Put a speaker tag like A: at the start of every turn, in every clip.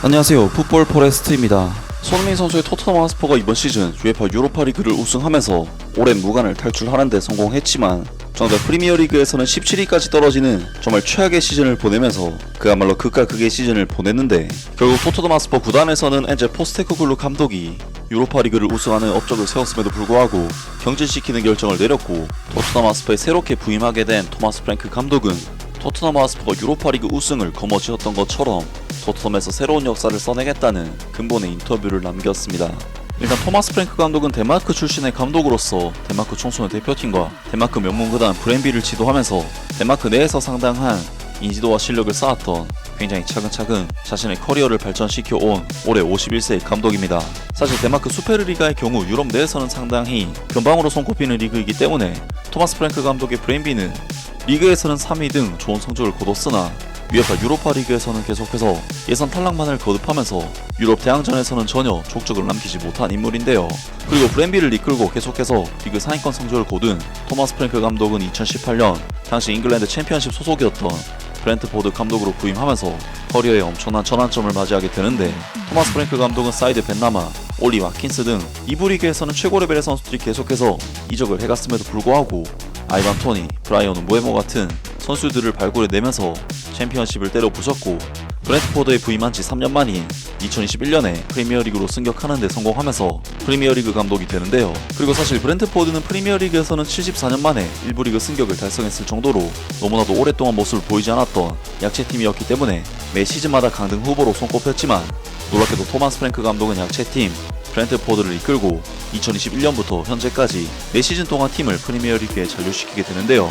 A: 안녕하세요. 풋볼 포레스트입니다. 손흥민 선수의 토트넘 하스퍼가 이번 시즌 UEFA 유로파 리그를 우승하면서 오랜 무관을 탈출하는 데 성공했지만 정작 프리미어리그에서는 17위까지 떨어지는 정말 최악의 시즌을 보내면서 그야말로 극과 극의 시즌을 보냈는데, 결국 토트넘 하스퍼 구단에서는 엔제 포스테코글루 감독이 유로파 리그를 우승하는 업적을 세웠음에도 불구하고 경질시키는 결정을 내렸고, 토트넘 하스퍼에 새롭게 부임하게 된 토마스 프랭크 감독은 토트넘 하스퍼가 유로파 리그 우승을 거머쥐었던 것처럼 토트넘에서 새로운 역사를 써내겠다는 근본의 인터뷰를 남겼습니다. 일단 토마스 프랭크 감독은 덴마크 출신의 감독으로서 덴마크 청소년 대표팀과 덴마크 명문 구단 브렌비를 지도하면서 덴마크 내에서 상당한 인지도와 실력을 쌓았던 굉장히 차근차근 자신의 커리어를 발전시켜 온 올해 51세의 감독입니다. 사실 덴마크 수페르리가의 경우 유럽 내에서는 상당히 변방으로 손꼽히는 리그이기 때문에 토마스 프랭크 감독의 브렌비는 리그에서는 3위 등 좋은 성적을 거뒀으나 UEFA 유로파 리그에서는 계속해서 예선 탈락만을 거듭하면서 유럽 대항전에서는 전혀 족적을 남기지 못한 인물인데요. 그리고 브렌비를 이끌고 계속해서 리그 상위권 성적을 거둔 토마스 프랭크 감독은 2018년 당시 잉글랜드 챔피언십 소속이었던 브렌트포드 감독으로 부임하면서 커리어에 엄청난 전환점을 맞이하게 되는데, 토마스 프랭크 감독은 사이드 벤나마, 올리 와킨스 등 2부 리그에서는 최고 레벨의 선수들이 계속해서 이적을 해갔음에도 불구하고 아이반 토니, 브라이언 우엠모 같은 선수들을 발굴해내면서 챔피언십을 때려 부셨고, 브렌트포드에 부임한 지 3년 만인 2021년에 프리미어리그로 승격하는 데 성공하면서 프리미어리그 감독이 되는데요. 그리고 사실 브렌트포드는 프리미어리그에서는 74년 만에 1부 리그 승격을 달성했을 정도로 너무나도 오랫동안 모습을 보이지 않았던 약체팀이었기 때문에 매 시즌마다 강등 후보로 손꼽혔지만, 놀랍게도 토마스 프랭크 감독은 약체팀 브렌트포드를 이끌고 2021년부터 현재까지 4시즌 동안 팀을 프리미어리그에 잔류시키게 되는데요.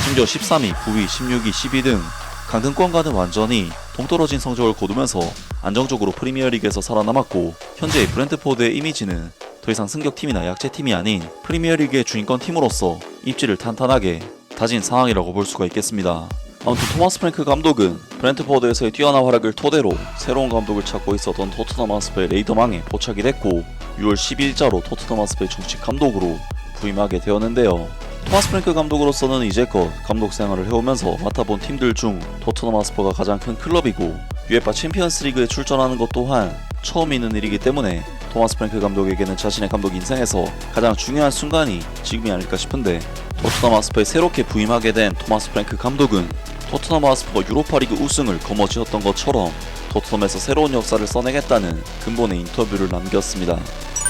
A: 심지어 13위, 9위, 16위, 10위 등 강등권과는 완전히 동떨어진 성적을 거두면서 안정적으로 프리미어리그에서 살아남았고, 현재의 브렌트포드의 이미지는 더 이상 승격팀이나 약체팀이 아닌 프리미어리그의 주인권 팀으로서 입지를 탄탄하게 다진 상황이라고 볼 수가 있겠습니다. 아무튼 토마스 프랭크 감독은 브렌트포드에서의 뛰어난 활약을 토대로 새로운 감독을 찾고 있었던 토트넘 하스퍼의 레이더망에 포착이 됐고 6월 12일자로 토트넘 하스퍼의 정식 감독으로 부임하게 되었는데요. 토마스 프랭크 감독으로서는 이제껏 감독 생활을 해오면서 맡아본 팀들 중 토트넘 하스퍼가 가장 큰 클럽이고 UEFA 챔피언스 리그에 출전하는 것 또한 처음 있는 일이기 때문에 토마스 프랭크 감독에게는 자신의 감독 인생에서 가장 중요한 순간이 지금이 아닐까 싶은데, 토트넘 하스퍼에 새롭게 부임하게 된 토마스 프랭크 감독은 토트넘 하스퍼가 유로파 리그 우승을 거머쥐었던 것처럼 토트넘에서 새로운 역사를 써내겠다는 근본의 인터뷰를 남겼습니다.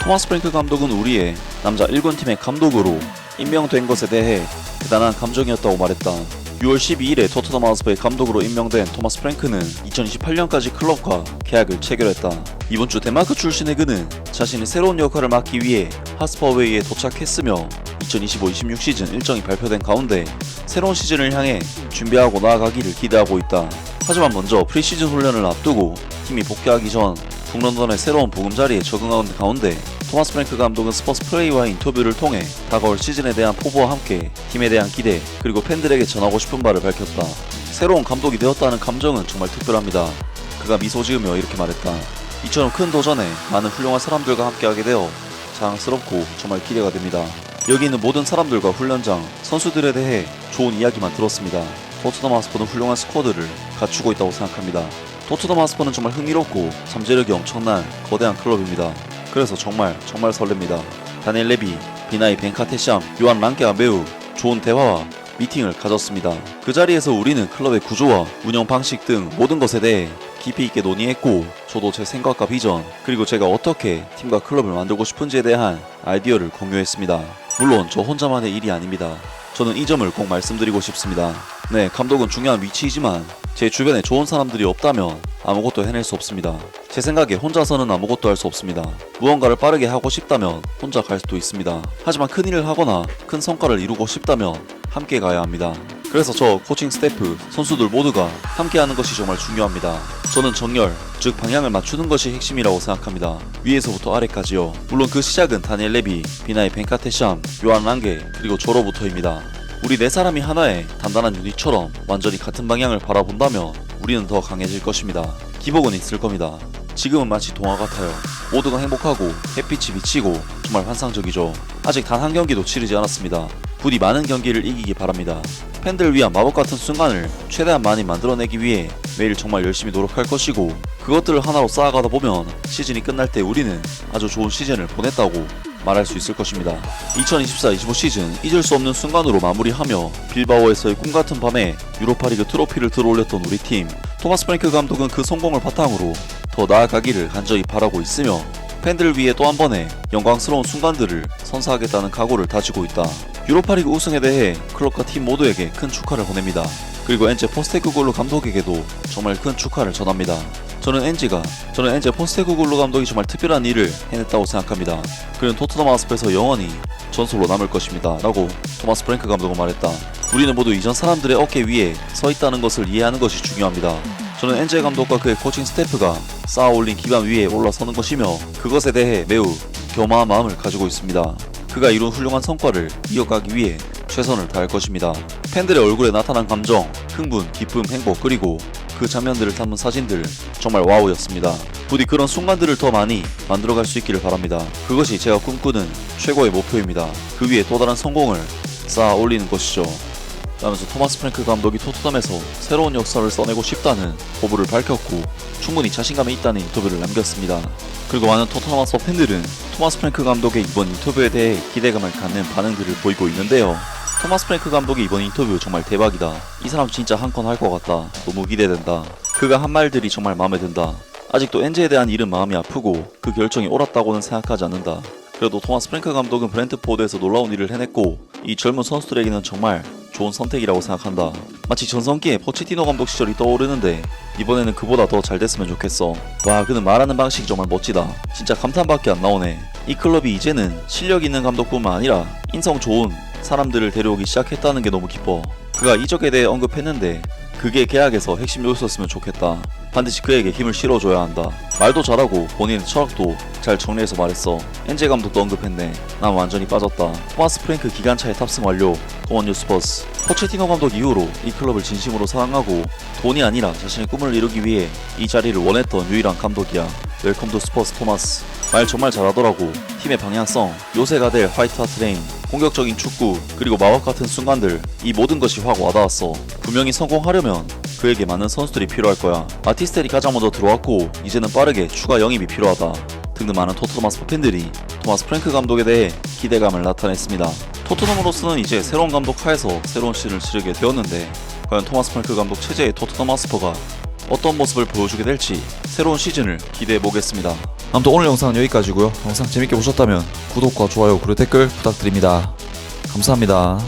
A: 토마스 프랭크 감독은 우리의 남자 1군팀의 감독으로 임명된 것에 대해 대단한 감정이었다고 말했다. 6월 12일에 토트넘 하스퍼의 감독으로 임명된 토마스 프랭크는 2028년까지 클럽과 계약을 체결했다. 이번 주 덴마크 출신의 그는 자신의 새로운 역할을 맡기 위해 하스퍼웨이에 도착했으며 2025-26 시즌 일정이 발표된 가운데 새로운 시즌을 향해 준비하고 나아가기를 기대하고 있다. 하지만 먼저 프리시즌 훈련을 앞두고 팀이 복귀하기 전 북런던의 새로운 보금자리에 적응하는 가운데 토마스 프랭크 감독은 스포츠 플레이와의 인터뷰를 통해 다가올 시즌에 대한 포부와 함께 팀에 대한 기대 그리고 팬들에게 전하고 싶은 바를 밝혔다. 새로운 감독이 되었다는 감정은 정말 특별합니다. 그가 미소 지으며 이렇게 말했다. 이처럼 큰 도전에 많은 훌륭한 사람들과 함께하게 되어 자랑스럽고 정말 기대가 됩니다. 여기 있는 모든 사람들과 훈련장, 선수들에 대해 좋은 이야기만 들었습니다. 토트넘 하스퍼는 훌륭한 스쿼드를 갖추고 있다고 생각합니다. 토트넘 하스퍼는 정말 흥미롭고 잠재력이 엄청난 거대한 클럽입니다. 그래서 정말 설렙니다. 다니엘 레비, 비나이 벤카테샴, 요한 랑케와 매우 좋은 대화와 미팅을 가졌습니다. 그 자리에서 우리는 클럽의 구조와 운영 방식 등 모든 것에 대해 깊이 있게 논의했고, 저도 제 생각과 비전 그리고 제가 어떻게 팀과 클럽을 만들고 싶은지에 대한 아이디어를 공유했습니다. 물론 저 혼자만의 일이 아닙니다. 저는 이 점을 꼭 말씀드리고 싶습니다. 네, 감독은 중요한 위치이지만 제 주변에 좋은 사람들이 없다면 아무것도 해낼 수 없습니다. 제 생각에 혼자서는 아무것도 할 수 없습니다. 무언가를 빠르게 하고 싶다면 혼자 갈 수도 있습니다. 하지만 큰 일을 하거나 큰 성과를 이루고 싶다면 함께 가야 합니다. 그래서 저 코칭 스태프, 선수들 모두가 함께하는 것이 정말 중요합니다. 저는 정렬, 즉 방향을 맞추는 것이 핵심이라고 생각합니다. 위에서부터 아래까지요. 물론 그 시작은 다니엘 레비, 비나이 벤카테샴, 요한 랑게 그리고 저로부터입니다. 우리 네 사람이 하나의 단단한 유닛처럼 완전히 같은 방향을 바라본다면 우리는 더 강해질 것입니다. 기복은 있을 겁니다. 지금은 마치 동화 같아요. 모두가 행복하고 햇빛이 비치고 정말 환상적이죠. 아직 단 한 경기도 치르지 않았습니다. 부디 많은 경기를 이기기 바랍니다. 팬들을 위한 마법 같은 순간을 최대한 많이 만들어내기 위해 매일 정말 열심히 노력할 것이고, 그것들을 하나로 쌓아가다 보면 시즌이 끝날 때 우리는 아주 좋은 시즌을 보냈다고 말할 수 있을 것입니다. 2024-25 시즌 잊을 수 없는 순간으로 마무리하며 빌바오에서의 꿈같은 밤에 유로파리그 트로피를 들어올렸던 우리 팀, 토마스 프랭크 감독은 그 성공을 바탕으로 더 나아가기를 간절히 바라고 있으며 팬들을 위해 또 한 번의 영광스러운 순간들을 선사하겠다는 각오를 다지고 있다. 유로파리그 우승에 대해 클럽과 팀 모두에게 큰 축하를 보냅니다. 그리고 엔제 포스테코글루 감독에게도 정말 큰 축하를 전합니다. 저는 엔제 포스테코글루 감독이 정말 특별한 일을 해냈다고 생각합니다. 그는 토트넘 하스퍼에서 영원히 전설로 남을 것입니다 라고 토마스 프랭크 감독은 말했다. 우리는 모두 이전 사람들의 어깨 위에 서 있다는 것을 이해하는 것이 중요합니다. 저는 엔제 감독과 그의 코칭 스태프가 쌓아 올린 기반 위에 올라서는 것이며 그것에 대해 매우 겸허한 마음을 가지고 있습니다. 그가 이룬 훌륭한 성과를 이어가기 위해 최선을 다할 것입니다. 팬들의 얼굴에 나타난 감정, 흥분, 기쁨, 행복, 그리고 그 장면들을 담은 사진들 정말 와우였습니다. 부디 그런 순간들을 더 많이 만들어갈 수 있기를 바랍니다. 그것이 제가 꿈꾸는 최고의 목표입니다. 그 위에 또 다른 성공을 쌓아 올리는 것이죠. 라면서 토마스 프랭크 감독이 토트넘에서 새로운 역사를 써내고 싶다는 포부를 밝혔고 충분히 자신감이 있다는 인터뷰를 남겼습니다. 그리고 많은 토트넘 하스퍼 팬들은 토마스 프랭크 감독의 이번 인터뷰에 대해 기대감을 갖는 반응들을 보이고 있는데요. 토마스 프랭크 감독의 이번 인터뷰 정말 대박이다. 이 사람 진짜 한 건 할 것 같다. 너무 기대된다. 그가 한 말들이 정말 마음에 든다. 아직도 엔제에 대한 일은 마음이 아프고 그 결정이 옳았다고는 생각하지 않는다. 그래도 토마스 프랭크 감독은 브렌트포드에서 놀라운 일을 해냈고 이 젊은 선수들에게는 정말 좋은 선택이라고 생각한다. 마치 전성기의 포체티노 감독 시절이 떠오르는데 이번에는 그보다 더 잘 됐으면 좋겠어. 와, 그는 말하는 방식이 정말 멋지다. 진짜 감탄밖에 안 나오네. 이 클럽이 이제는 실력 있는 감독뿐만 아니라 인성 좋은 사람들을 데려오기 시작했다는 게 너무 기뻐. 그가 이적에 대해 언급했는데 그게 계약에서 핵심 요소였으면 좋겠다. 반드시 그에게 힘을 실어줘야 한다. 말도 잘하고 본인의 철학도 잘 정리해서 말했어. 엔제 감독도 언급했네. 난 완전히 빠졌다. 토마스 프랭크 기관차에 탑승 완료. 고원 뉴스버스. 포체티노 감독 이후로 이 클럽을 진심으로 사랑하고 돈이 아니라 자신의 꿈을 이루기 위해 이 자리를 원했던 유일한 감독이야. 웰컴 투 스퍼스 토마스. 말 정말 잘하더라고. 팀의 방향성, 요새가 될 화이트 하트 레인, 공격적인 축구, 그리고 마법 같은 순간들, 이 모든 것이 확 와닿았어. 분명히 성공하려면 그에게 많은 선수들이 필요할 거야. 마티스텔이 가장 먼저 들어왔고 이제는 빠르게 추가 영입이 필요하다. 등등 많은 토트넘 하스퍼 팬들이 토마스 프랭크 감독에 대해 기대감을 나타냈습니다. 토트넘으로서는 이제 새로운 감독 하에서 새로운 시즌을 치르게 되었는데 과연 토마스 프랭크 감독 체제의 토트넘 하스퍼가 어떤 모습을 보여주게 될지 새로운 시즌을 기대해보겠습니다. 아무튼 오늘 영상은 여기까지고요. 영상 재밌게 보셨다면 구독과 좋아요 그리고 댓글 부탁드립니다. 감사합니다.